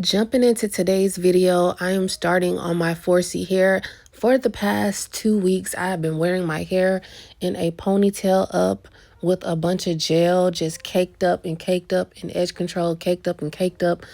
Jumping into today's video, I am starting on my 4C hair. For the past 2 weeks, I have been wearing my hair in a ponytail up with a bunch of gel just caked up and edge control caked up and caked up.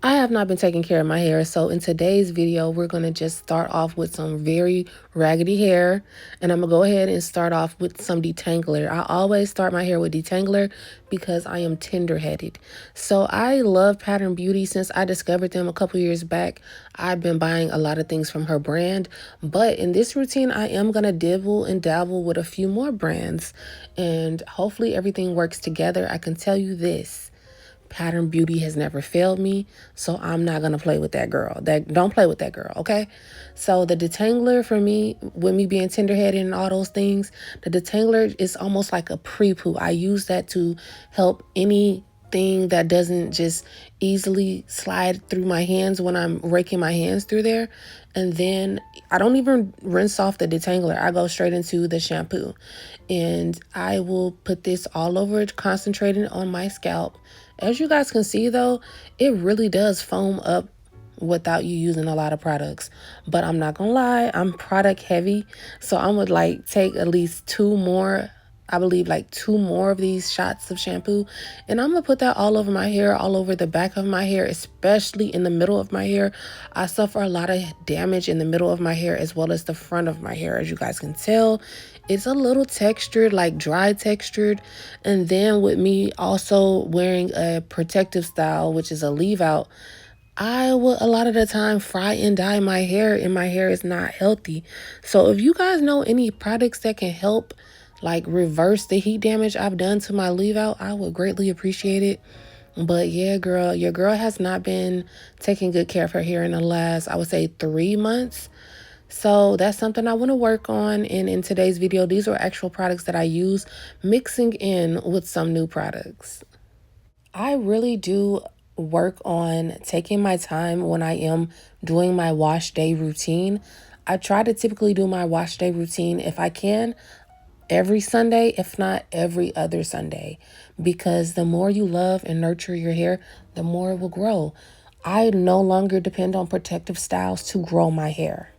I have not been taking care of my hair, so in today's video, we're going to just start off with some very raggedy hair, and I'm going to go ahead and start off with some detangler. I always start my hair with detangler because I am tender-headed. So I love Pattern Beauty. Since I discovered them a couple years back, I've been buying a lot of things from her brand, but in this routine, I am going to dibble and dabble with a few more brands, and hopefully everything works together. I can tell you this. Pattern Beauty has never failed me, so I'm not gonna play with that girl. Don't play with that girl, okay? So the detangler for me, with me being tenderheaded and all those things, the detangler is almost like a pre-poo. I use that to help anything that doesn't just easily slide through my hands when I'm raking my hands through there. And then I don't even rinse off the detangler. I go straight into the shampoo, and I will put this all over, concentrating on my scalp. As you guys can see though, it really does foam up without you using a lot of products. But I'm not gonna lie, I'm product heavy. So I'm gonna like take at least two more, I believe like two more of these shots of shampoo. And I'm gonna put that all over my hair, all over the back of my hair, especially in the middle of my hair. I suffer a lot of damage in the middle of my hair as well as the front of my hair. As you guys can tell, it's a little textured, like dry textured. And then with me also wearing a protective style, which is a leave out, I will a lot of the time fry and dye my hair, and my hair is not healthy. So if you guys know any products that can help like reverse the heat damage I've done to my leave out, I would greatly appreciate it. But yeah, girl, your girl has not been taking good care of her hair in the last, I would say, 3 months. So that's something I want to work on. And in today's video, these are actual products that I use, mixing in with some new products. I really do work on taking my time when I am doing my wash day routine. I try to typically do my wash day routine, if I can, every Sunday, if not every other Sunday, because the more you love and nurture your hair, the more it will grow. I no longer depend on protective styles to grow my hair.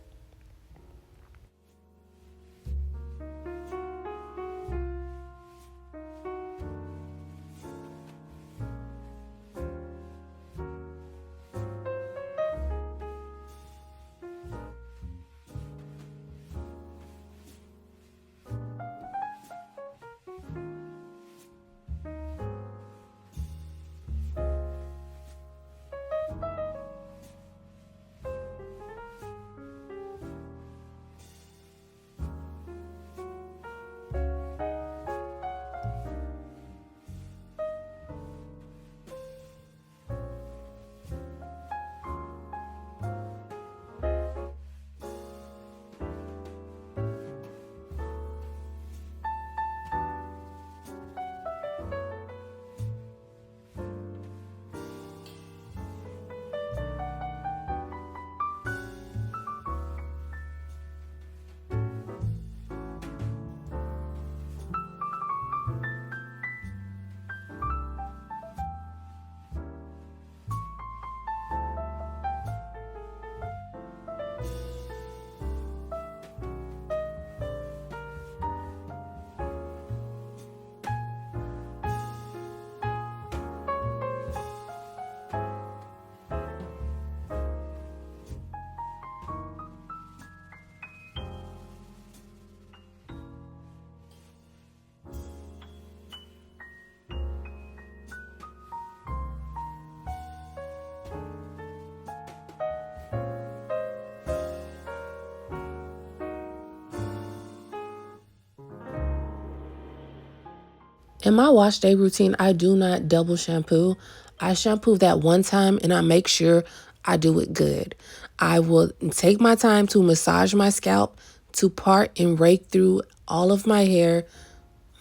In my wash day routine, I do not double shampoo. I shampoo that one time and I make sure I do it good. I will take my time to massage my scalp, to part and rake through all of my hair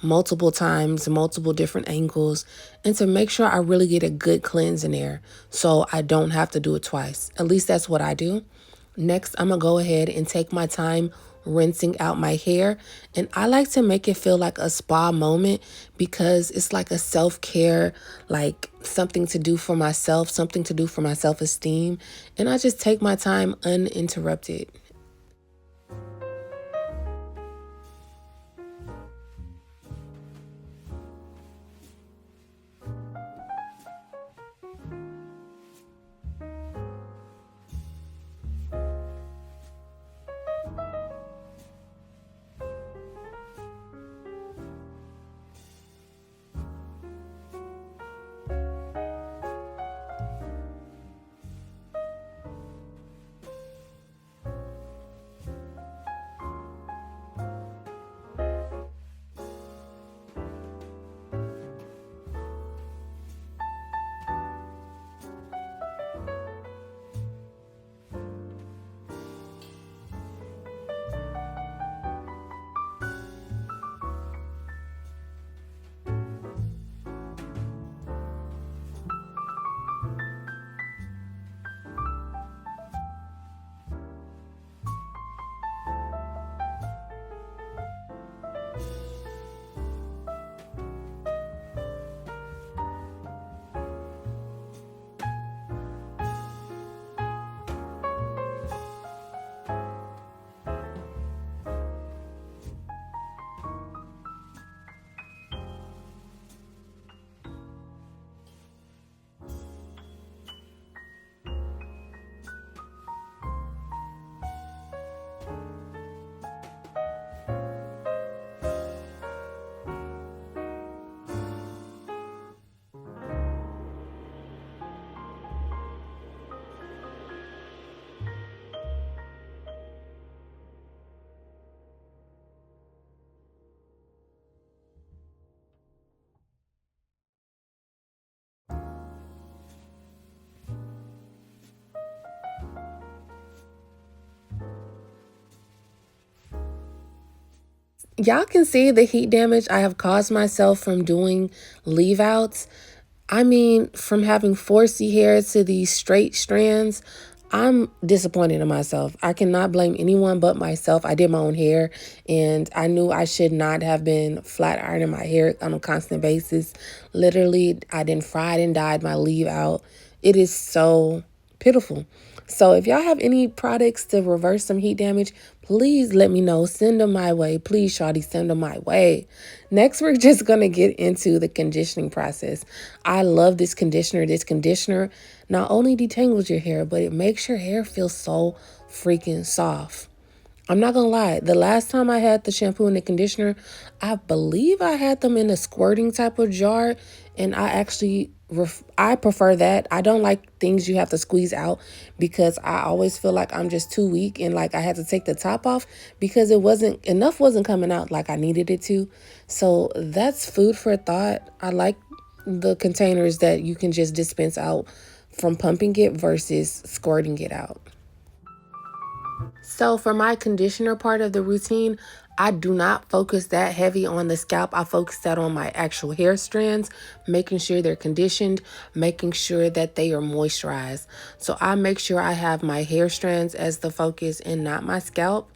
multiple times, multiple different angles, and to make sure I really get a good cleanse in there so I don't have to do it twice. At least that's what I do. Next, I'm going to go ahead and take my time rinsing out my hair. And I like to make it feel like a spa moment because it's like a self-care, like something to do for myself, something to do for my self-esteem, and I just take my time uninterrupted. Y'all can see the heat damage I have caused myself from doing leave outs. I mean, from having 4C hair to these straight strands, I'm disappointed in myself. I cannot blame anyone but myself. I did my own hair, and I knew I should not have been flat ironing my hair on a constant basis. Literally, I didn't fry and dyed my leave out. It is so pitiful. So if y'all have any products to reverse some heat damage, please let me know. Send them my way. Please, shawty, send them my way. Next, we're just going to get into the conditioning process. I love this conditioner. This conditioner not only detangles your hair, but it makes your hair feel so freaking soft. I'm not gonna lie. The last time I had the shampoo and the conditioner, I believe I had them in a squirting type of jar, and I actually I prefer that. I don't like things you have to squeeze out because I always feel like I'm just too weak and like I had to take the top off because it wasn't coming out like I needed it to. So that's food for thought. I like the containers that you can just dispense out from pumping it versus squirting it out. So for my conditioner part of the routine, I do not focus that heavy on the scalp. I focus that on my actual hair strands, making sure they're conditioned, making sure that they are moisturized. So I make sure I have my hair strands as the focus and not my scalp.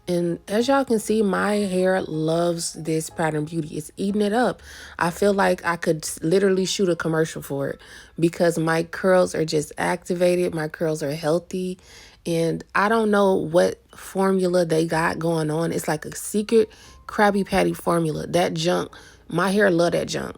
And as y'all can see, my hair loves this Pattern Beauty. It's eating it up. I feel like I could literally shoot a commercial for it because my curls are just activated. My curls are healthy. And I don't know what formula they got going on. It's like a secret Krabby Patty formula. That junk, my hair love that junk.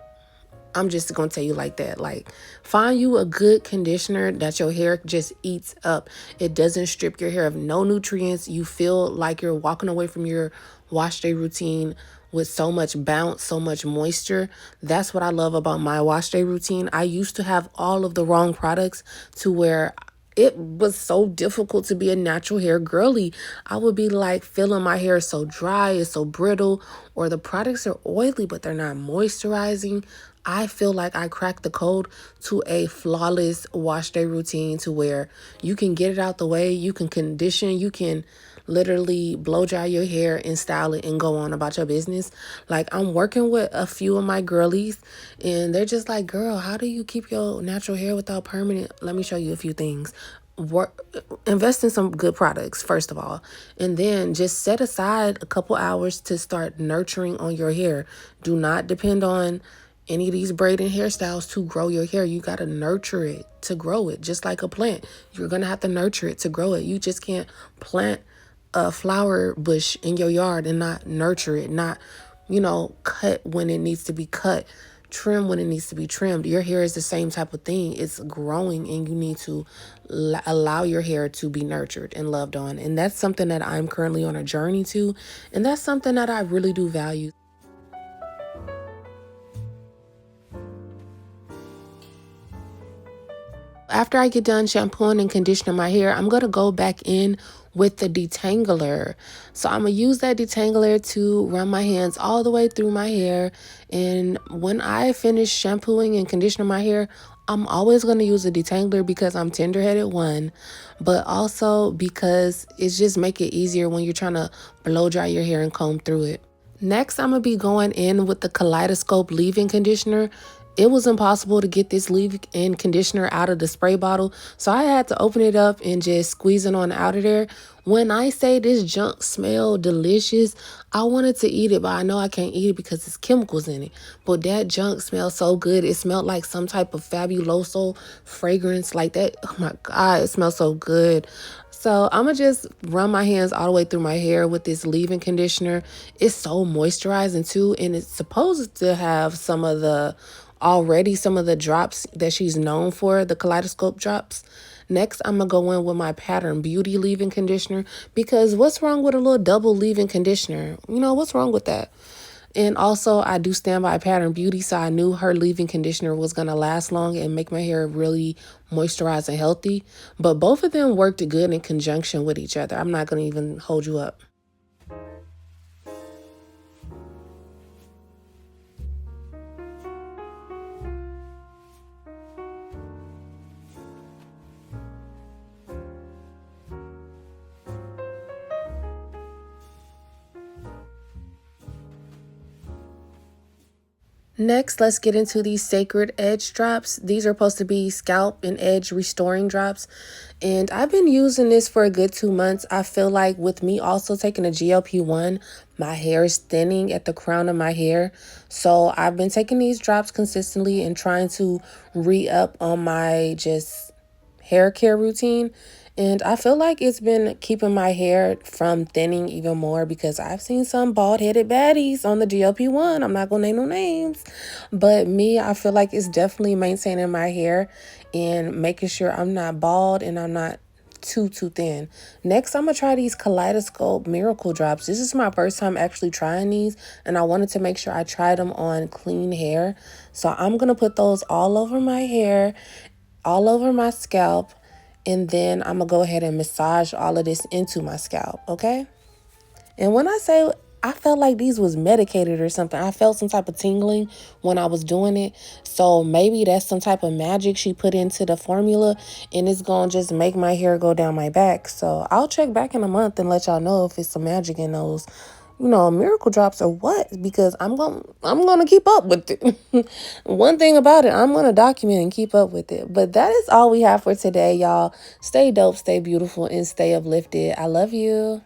I'm just gonna tell you like that. Like, find you a good conditioner that your hair just eats up. It doesn't strip your hair of no nutrients. You feel like you're walking away from your wash day routine with so much bounce, so much moisture. That's what I love about my wash day routine. I used to have all of the wrong products to where it was so difficult to be a natural hair girly. I would be like feeling my hair so dry, it's so brittle, or the products are oily, but they're not moisturizing. I feel like I cracked the code to a flawless wash day routine to where you can get it out the way, you can condition, you can literally blow dry your hair and style it and go on about your business. Like, I'm working with a few of my girlies and they're just like, girl, how do you keep your natural hair without permanent? Let me show you a few things. Invest in some good products first of all, and then just set aside a couple hours to start nurturing on your hair. Do not depend on any of these braiding hairstyles to grow your hair. You got to nurture it to grow it, just like a plant. You're going to have to nurture it to grow it. You just can't plant a flower bush in your yard and not nurture it, not, cut when it needs to be cut, trim when it needs to be trimmed. Your hair is the same type of thing. It's growing, and you need to allow your hair to be nurtured and loved on. And that's something that I'm currently on a journey to. And that's something that I really do value. After I get done shampooing and conditioning my hair, I'm going to go back in with the detangler. So I'm going to use that detangler to run my hands all the way through my hair. And when I finish shampooing and conditioning my hair, I'm always going to use a detangler because I'm tender-headed, one, but also because it's just make it easier when you're trying to blow dry your hair and comb through it. Next, I'm going to be going in with the Kaleidoscope leave-in conditioner. It was impossible to get this leave-in conditioner out of the spray bottle, so I had to open it up and just squeeze it on out of there. When I say this junk smelled delicious, I wanted to eat it, but I know I can't eat it because there's chemicals in it. But that junk smells so good. It smelled like some type of fabuloso fragrance like that. Oh my God, it smells so good. So I'm going to just run my hands all the way through my hair with this leave-in conditioner. It's so moisturizing too, and it's supposed to have some of the drops that she's known for, the Kaleidoscope drops. Next, I'm going to go in with my Pattern Beauty leave-in conditioner, because what's wrong with a little double leave-in conditioner? What's wrong with that? And also, I do stand by Pattern Beauty, so I knew her leave-in conditioner was going to last long and make my hair really moisturized and healthy. But both of them worked good in conjunction with each other. I'm not going to even hold you up. Next, let's get into these Sacred Edge drops. These are supposed to be scalp and edge restoring drops. And I've been using this for a good 2 months. I feel like with me also taking a GLP-1, my hair is thinning at the crown of my hair. So I've been taking these drops consistently and trying to re-up on my just hair care routine. And I feel like it's been keeping my hair from thinning even more, because I've seen some bald-headed baddies on the GLP-1. I'm not going to name no names. But me, I feel like it's definitely maintaining my hair and making sure I'm not bald and I'm not too thin. Next, I'm going to try these Kaleidoscope Miracle Drops. This is my first time actually trying these, and I wanted to make sure I tried them on clean hair. So I'm going to put those all over my hair, all over my scalp. And then I'm going to go ahead and massage all of this into my scalp, okay? And when I say I felt like these was medicated or something, I felt some type of tingling when I was doing it. So maybe that's some type of magic she put into the formula, and it's going to just make my hair go down my back. So I'll check back in a month and let y'all know if it's some magic in those, miracle drops or what, because I'm going to keep up with it. One thing about it, I'm going to document and keep up with it. But that is all we have for today, y'all. Stay dope, stay beautiful, and stay uplifted. I love you.